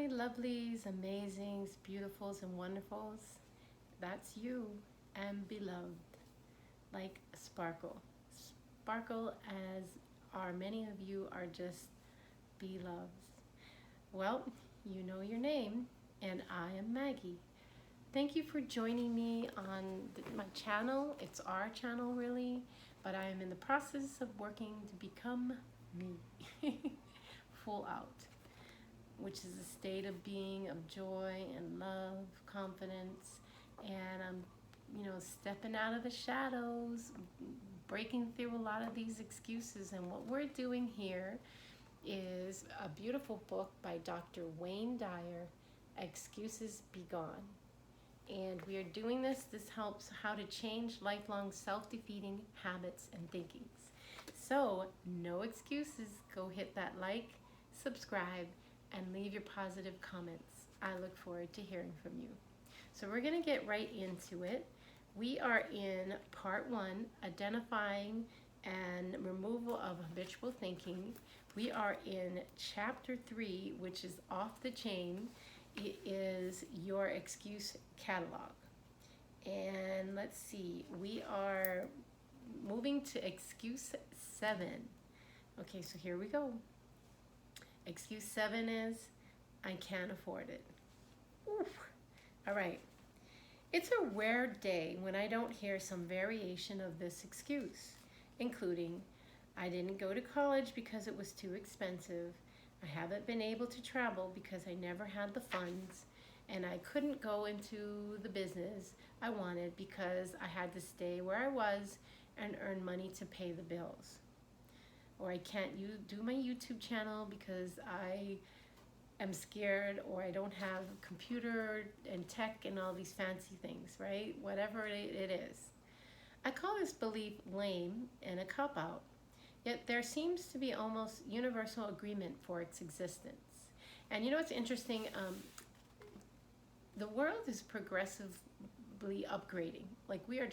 Hi, lovelies, amazings, beautifuls, and wonderfuls. That's you and beloved, like sparkle. Sparkle as are many of you are just beloveds. Well, you know your name, and I am Maggie. Thank you for joining me on my channel. It's our channel, really, but I am in the process of working to become me, full out, which is a state of being of joy and love, confidence, and I'm, stepping out of the shadows, breaking through a lot of these excuses. And what we're doing here is a beautiful book by Dr. Wayne Dyer, Excuses Be Gone. And we are doing this. This helps how to change lifelong self-defeating habits and thinkings. So, no excuses. Go hit that like, subscribe, and leave your positive comments. I look forward to hearing from you. So we're going to get right into it. We are in part 1, identifying and removal of habitual thinking. We are in chapter 3, which is off the chain. It is your excuse catalog. And let's see, we are moving to excuse 7. Okay, so here we go. Excuse 7 is, I can't afford it. Oof. All right. It's a rare day when I don't hear some variation of this excuse, including, I didn't go to college because it was too expensive. I haven't been able to travel because I never had the funds, and I couldn't go into the business I wanted because I had to stay where I was and earn money to pay the bills. Or I can't do my YouTube channel because I am scared, or I don't have a computer and tech and all these fancy things, right? Whatever it is. I call this belief lame and a cop-out, yet there seems to be almost universal agreement for its existence. And you know what's interesting? The world is progressively upgrading. Like we're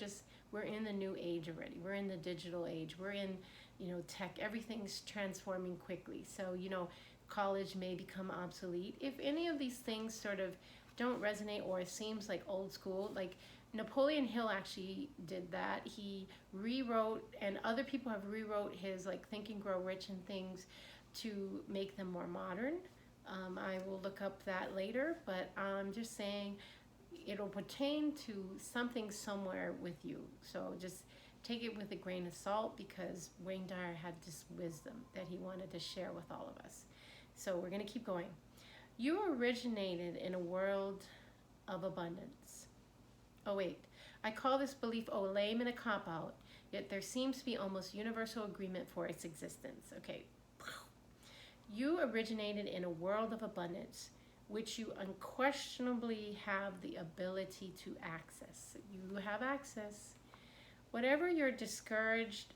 in the new age already. We're in the digital age. We're in, tech. Everything's transforming quickly. So, college may become obsolete. If any of these things sort of don't resonate, or it seems like old school, like Napoleon Hill actually did that. He rewrote, and other people have rewrote his like Think and Grow Rich and things to make them more modern. I will look up that later, but I'm just saying it'll pertain to something somewhere with you. So just take it with a grain of salt, because Wayne Dyer had this wisdom that he wanted to share with all of us. So we're going to keep going. You originated in a world of abundance. Oh wait, I call this belief lame and a cop-out, yet there seems to be almost universal agreement for its existence. Okay. You originated in a world of abundance, which you unquestionably have the ability to access. You have access. Whenever you discourage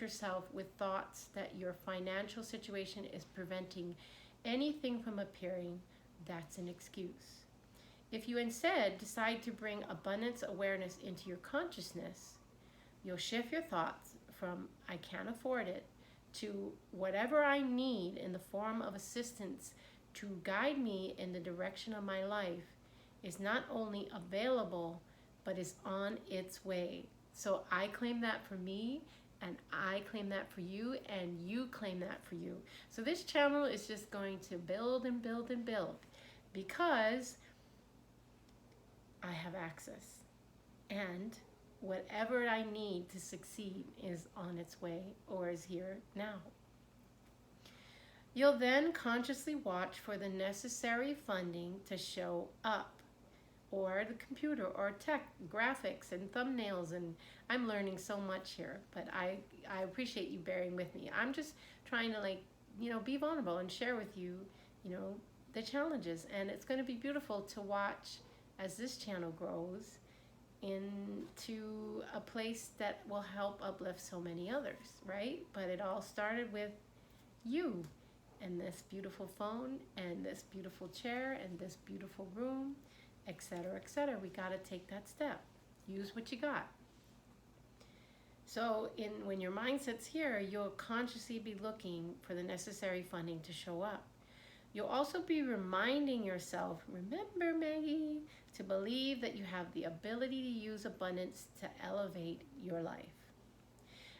yourself with thoughts that your financial situation is preventing anything from appearing, that's an excuse. If you instead decide to bring abundance awareness into your consciousness, you'll shift your thoughts from I can't afford it to whatever I need in the form of assistance to guide me in the direction of my life is not only available, but is on its way. So I claim that for me, and I claim that for you, and you claim that for you. So this channel is just going to build and build and build, because I have access, and whatever I need to succeed is on its way, or is here now. You'll then consciously watch for the necessary funding to show up, or the computer or tech, graphics and thumbnails, and I'm learning so much here, but I appreciate you bearing with me. I'm just trying to be vulnerable and share with you, the challenges, and it's going to be beautiful to watch as this channel grows into a place that will help uplift so many others, right? But it all started with you and this beautiful phone and this beautiful chair and this beautiful room, etc., etc. We got to take that step. Use what you got. So when your mindset's here, you'll consciously be looking for the necessary funding to show up. You'll also be reminding yourself, remember, Maggie, to believe that you have the ability to use abundance to elevate your life.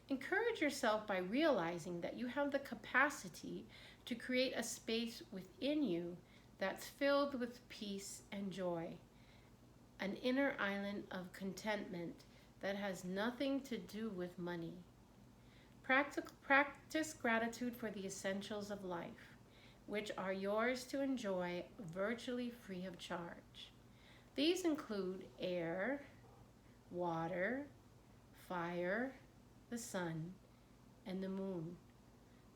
Encourage yourself by realizing that you have the capacity to create a space within you that's filled with peace and joy, an inner island of contentment that has nothing to do with money. Practice gratitude for the essentials of life, which are yours to enjoy virtually free of charge. These include air, water, fire, the sun, and the moon,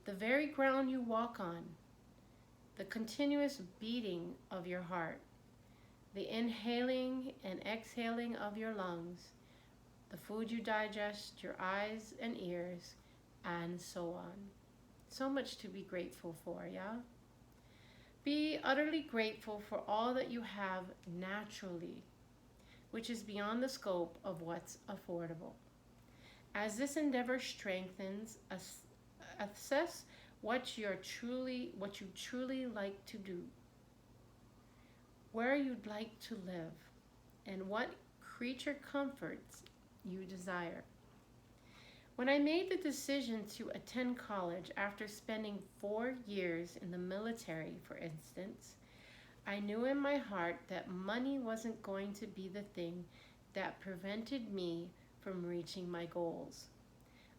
the very ground you walk on, the continuous beating of your heart, the inhaling and exhaling of your lungs, the food you digest, your eyes and ears, and so on. So much to be grateful for, yeah? Be utterly grateful for all that you have naturally, which is beyond the scope of what's affordable. As this endeavor strengthens, assess what you truly like to do, where you'd like to live, and what creature comforts you desire. When I made the decision to attend college after spending 4 years in the military, for instance, I knew in my heart that money wasn't going to be the thing that prevented me from reaching my goals.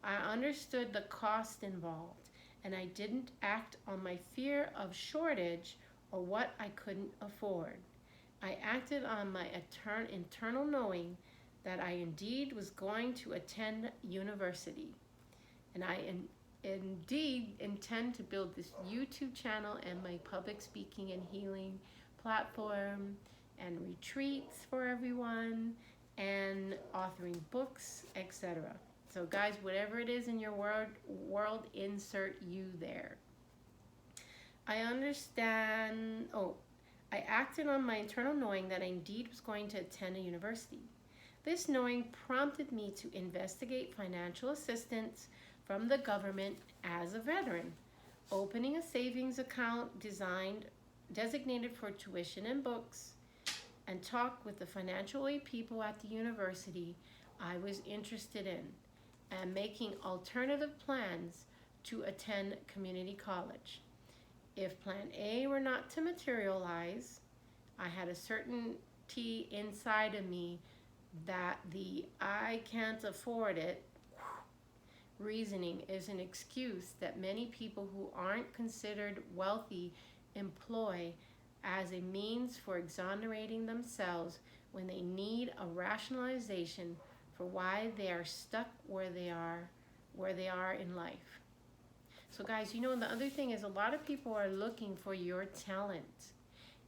I understood the cost involved, and I didn't act on my fear of shortage or what I couldn't afford. I acted on my internal knowing that I indeed was going to attend university. And I indeed intend to build this YouTube channel and my public speaking and healing platform and retreats for everyone and authoring books, etc. So guys, whatever it is in your world, insert you there. I acted on my internal knowing that I indeed was going to attend a university. This knowing prompted me to investigate financial assistance from the government as a veteran, opening a savings account designated for tuition and books, and talk with the financial aid people at the university I was interested in, and making alternative plans to attend community college. If plan A were not to materialize, I had a certainty inside of me that the I can't afford it reasoning is an excuse that many people who aren't considered wealthy employ as a means for exonerating themselves when they need a rationalization for why they are stuck where they are in life. So guys, you know, the other thing is a lot of people are looking for your talent,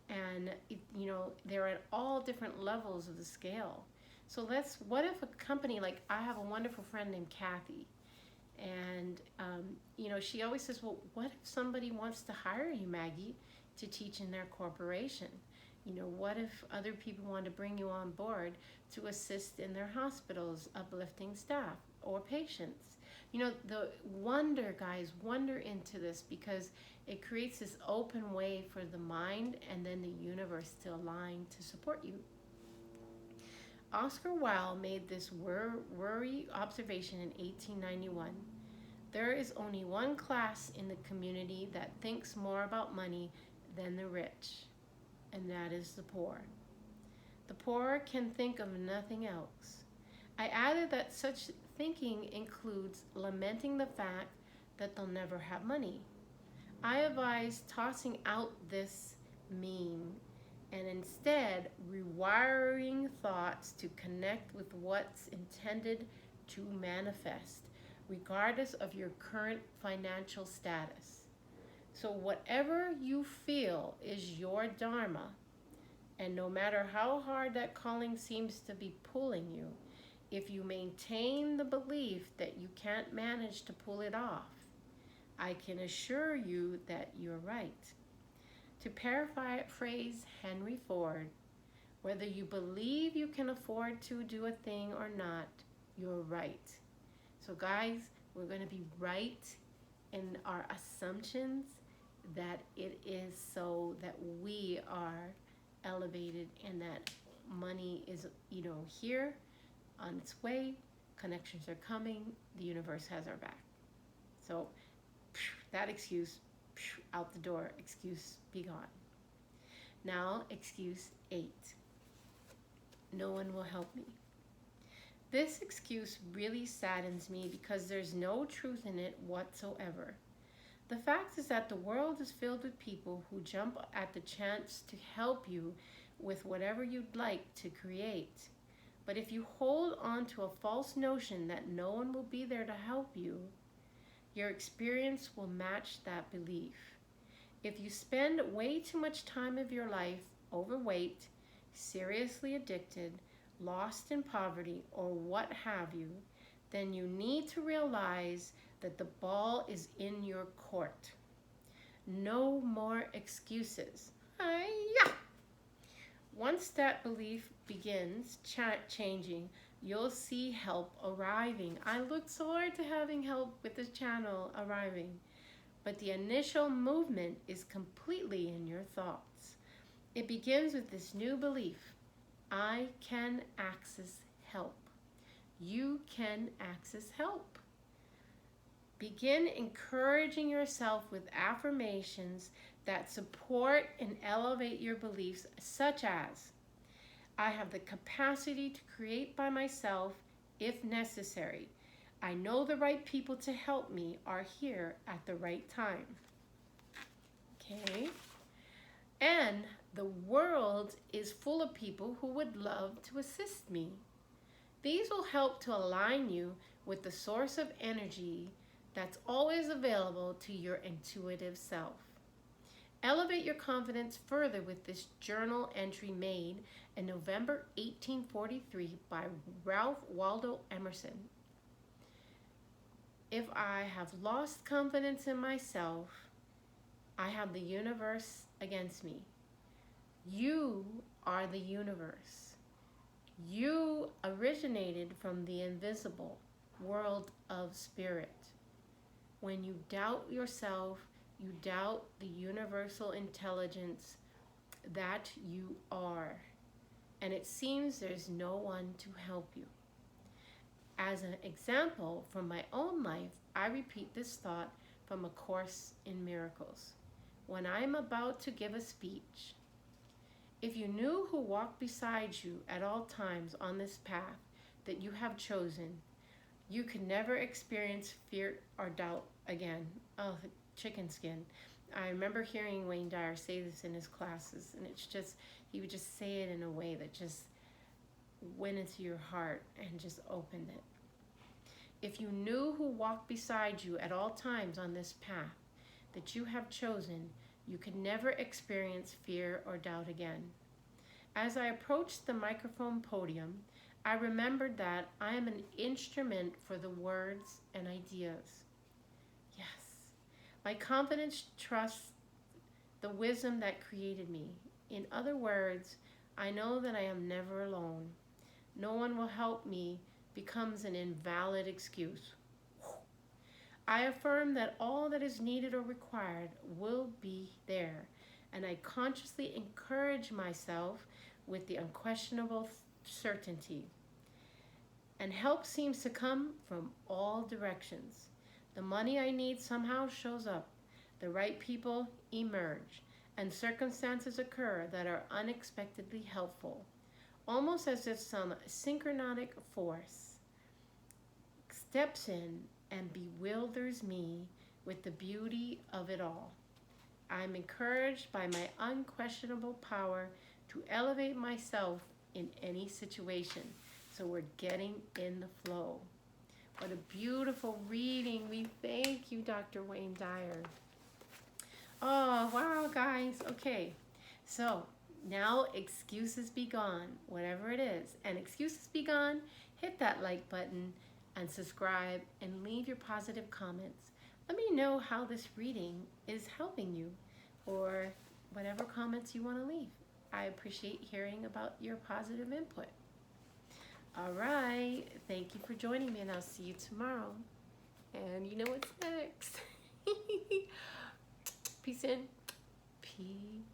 and you know, they're at all different levels of the scale. So what if a company, like I have a wonderful friend named Kathy, and you know, she always says, well, what if somebody wants to hire you, Maggie, to teach in their corporation? You know, what if other people want to bring you on board to assist in their hospitals, uplifting staff or patients? You know, guys, wonder into this, because it creates this open way for the mind and then the universe to align to support you. Oscar Wilde made this worry observation in 1891. There is only one class in the community that thinks more about money than the rich, and that is the poor. The poor can think of nothing else. I added that such thinking includes lamenting the fact that they'll never have money. I advise tossing out this meme and instead rewiring thoughts to connect with what's intended to manifest, regardless of your current financial status. So whatever you feel is your dharma, and no matter how hard that calling seems to be pulling you, if you maintain the belief that you can't manage to pull it off, I can assure you that you're right. To paraphrase Henry Ford, whether you believe you can afford to do a thing or not, you're right. So guys, we're going to be right in our assumptions that it is so that we are elevated and that money is, here on its way, connections are coming, the universe has our back. So that excuse out the door, excuse be gone. Now, excuse 8. No one will help me. This excuse really saddens me because there's no truth in it whatsoever. The fact is that the world is filled with people who jump at the chance to help you with whatever you'd like to create. But if you hold on to a false notion that no one will be there to help you, your experience will match that belief. If you spend way too much time of your life overweight, seriously addicted, lost in poverty, or what have you, then you need to realize that the ball is in your court. No more excuses. Hi-ya! Once that belief begins changing, you'll see help arriving. I look forward to having help with this channel arriving. But the initial movement is completely in your thoughts. It begins with this new belief. I can access help. You can access help. Begin encouraging yourself with affirmations that support and elevate your beliefs, such as, I have the capacity to create by myself if necessary. I know the right people to help me are here at the right time. Okay? And the world is full of people who would love to assist me. These will help to align you with the source of energy that's always available to your intuitive self. Elevate your confidence further with this journal entry made in November 1843 by Ralph Waldo Emerson. If I have lost confidence in myself, I have the universe against me. You are the universe. You originated from the invisible world of spirit. When you doubt yourself, you doubt the universal intelligence that you are. And it seems there's no one to help you. As an example from my own life, I repeat this thought from A Course in Miracles. When I'm about to give a speech, if you knew who walked beside you at all times on this path that you have chosen, you could never experience fear or doubt again. Oh, chicken skin. I remember hearing Wayne Dyer say this in his classes, and it's just, he would just say it in a way that just went into your heart and just opened it. If you knew who walked beside you at all times on this path that you have chosen, you could never experience fear or doubt again. As I approached the microphone podium, I remembered that I am an instrument for the words and ideas. Yes, my confidence trusts the wisdom that created me. In other words, I know that I am never alone. No one will help me becomes an invalid excuse. I affirm that all that is needed or required will be there, and I consciously encourage myself with the unquestionable certainty. And help seems to come from all directions. The money I need somehow shows up. The right people emerge, and circumstances occur that are unexpectedly helpful, almost as if some synchronistic force steps in and bewilders me with the beauty of it all. I am encouraged by my unquestionable power to elevate myself in any situation. So we're getting in the flow. What a beautiful reading. We thank you, Dr. Wayne Dyer. Oh, wow, guys. Okay, so now excuses be gone, whatever it is. And excuses be gone, hit that like button and subscribe and leave your positive comments. Let me know how this reading is helping you or whatever comments you want to leave. I appreciate hearing about your positive input. All right, thank you for joining me, and I'll see you tomorrow. And you know what's next. Peace in. Peace